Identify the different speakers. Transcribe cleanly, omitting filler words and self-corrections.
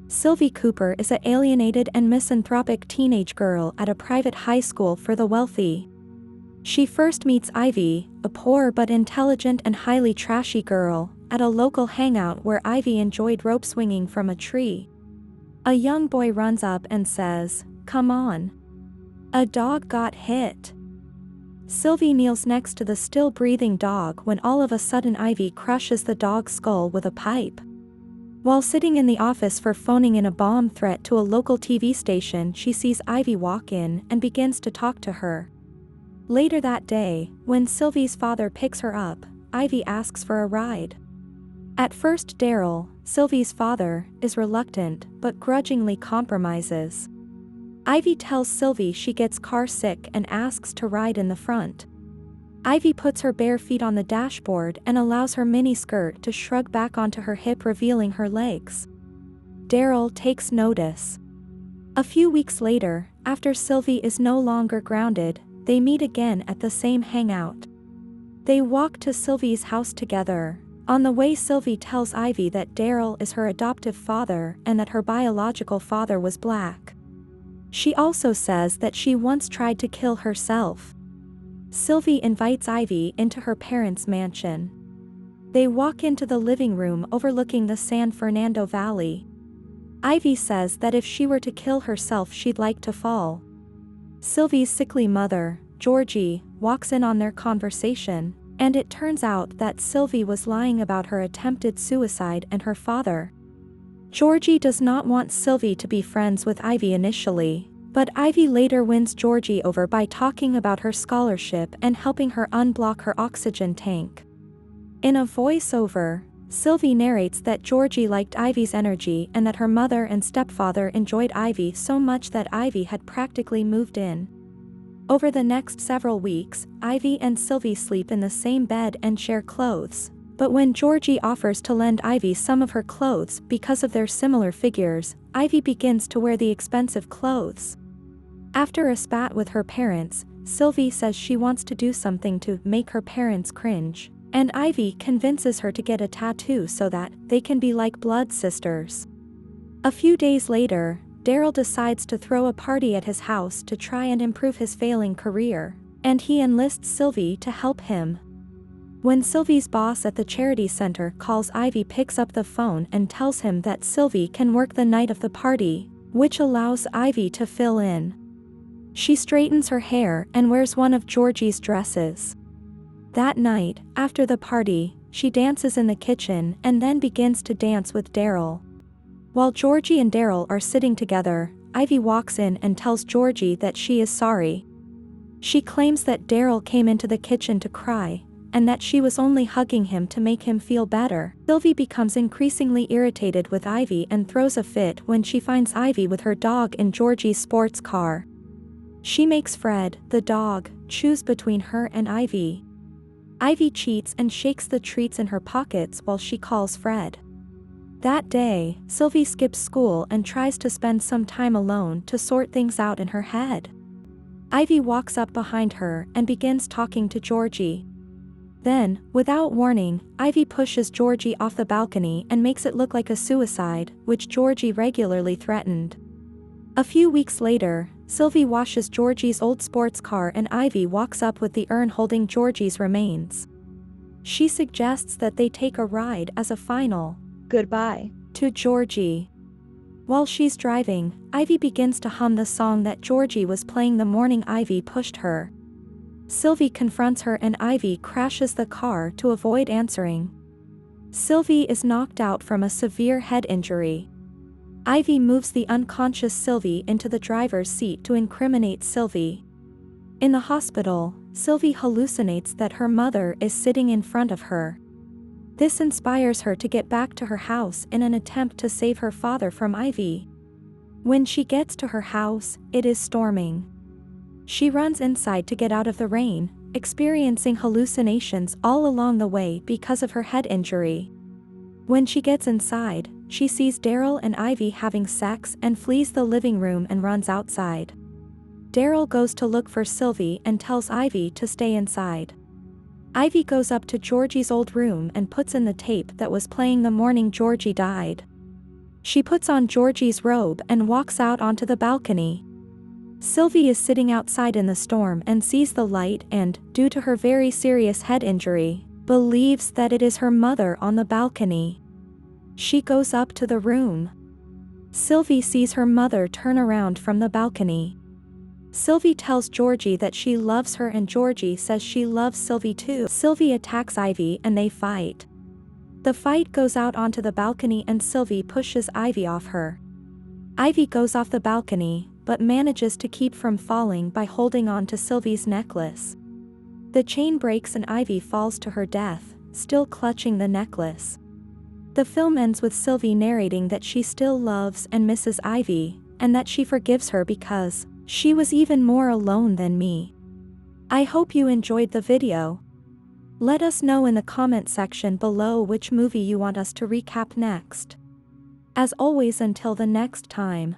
Speaker 1: Sylvie Cooper is a alienated and misanthropic teenage girl at a private high school for the wealthy. She first meets Ivy, a poor but intelligent and highly trashy girl, at a local hangout where Ivy enjoyed rope swinging from a tree. A young boy runs up and says, "Come on. A dog got hit." Sylvie kneels next to the still-breathing dog when all of a sudden Ivy crushes the dog's skull with a pipe. While sitting in the office for phoning in a bomb threat to a local TV station, she sees Ivy walk in and begins to talk to her. Later that day, when Sylvie's father picks her up, Ivy asks for a ride. At first Daryl, Sylvie's father, is reluctant but grudgingly compromises. Ivy tells Sylvie she gets car sick and asks to ride in the front. Ivy puts her bare feet on the dashboard and allows her miniskirt to shrug back onto her hip, revealing her legs. Daryl takes notice. A few weeks later, after Sylvie is no longer grounded, they meet again at the same hangout. They walk to Sylvie's house together. On the way, Sylvie tells Ivy that Daryl is her adoptive father and that her biological father was black. She also says that she once tried to kill herself. Sylvie invites Ivy into her parents' mansion. They walk into the living room overlooking the San Fernando Valley. Ivy says that if she were to kill herself, she'd like to fall. Sylvie's sickly mother, Georgie, walks in on their conversation, and it turns out that Sylvie was lying about her attempted suicide and her father. Georgie does not want Sylvie to be friends with Ivy initially, but Ivy later wins Georgie over by talking about her scholarship and helping her unblock her oxygen tank. In a voiceover, Sylvie narrates that Georgie liked Ivy's energy and that her mother and stepfather enjoyed Ivy so much that Ivy had practically moved in. Over the next several weeks, Ivy and Sylvie sleep in the same bed and share clothes, but when Georgie offers to lend Ivy some of her clothes because of their similar figures, Ivy begins to wear the expensive clothes. After a spat with her parents, Sylvie says she wants to do something to make her parents cringe, and Ivy convinces her to get a tattoo so that they can be like blood sisters. A few days later, Daryl decides to throw a party at his house to try and improve his failing career, and he enlists Sylvie to help him. When Sylvie's boss at the charity center calls, Ivy picks up the phone and tells him that Sylvie can work the night of the party, which allows Ivy to fill in. She straightens her hair and wears one of Georgie's dresses. That night, after the party, she dances in the kitchen and then begins to dance with Daryl. While Georgie and Daryl are sitting together, Ivy walks in and tells Georgie that she is sorry. She claims that Daryl came into the kitchen to cry, and that she was only hugging him to make him feel better. Sylvie becomes increasingly irritated with Ivy and throws a fit when she finds Ivy with her dog in Georgie's sports car. She makes Fred, the dog, choose between her and Ivy. Ivy cheats and shakes the treats in her pockets while she calls Fred. That day, Sylvie skips school and tries to spend some time alone to sort things out in her head. Ivy walks up behind her and begins talking to Georgie. Then, without warning, Ivy pushes Georgie off the balcony and makes it look like a suicide, which Georgie regularly threatened. A few weeks later, Sylvie washes Georgie's old sports car and Ivy walks up with the urn holding Georgie's remains. She suggests that they take a ride as a final goodbye to Georgie. While she's driving, Ivy begins to hum the song that Georgie was playing the morning Ivy pushed her. Sylvie confronts her and Ivy crashes the car to avoid answering. Sylvie is knocked out from a severe head injury. Ivy moves the unconscious Sylvie into the driver's seat to incriminate Sylvie. In the hospital, Sylvie hallucinates that her mother is sitting in front of her. This inspires her to get back to her house in an attempt to save her father from Ivy. When she gets to her house, it is storming. She runs inside to get out of the rain, experiencing hallucinations all along the way because of her head injury. When she gets inside, she sees Daryl and Ivy having sex and flees the living room and runs outside. Daryl goes to look for Sylvie and tells Ivy to stay inside. Ivy goes up to Georgie's old room and puts in the tape that was playing the morning Georgie died. She puts on Georgie's robe and walks out onto the balcony. Sylvie is sitting outside in the storm and sees the light and, due to her very serious head injury, believes that it is her mother on the balcony. She goes up to the room. Sylvie sees her mother turn around from the balcony. Sylvie tells Georgie that she loves her and Georgie says she loves Sylvie too. Sylvie attacks Ivy and they fight. The fight goes out onto the balcony and Sylvie pushes Ivy off her. Ivy goes off the balcony, but manages to keep from falling by holding on to Sylvie's necklace. The chain breaks and Ivy falls to her death, still clutching the necklace. The film ends with Sylvie narrating that she still loves and misses Ivy, and that she forgives her because she was even more alone than me. I hope you enjoyed the video. Let us know in the comment section below which movie you want us to recap next. As always, until the next time.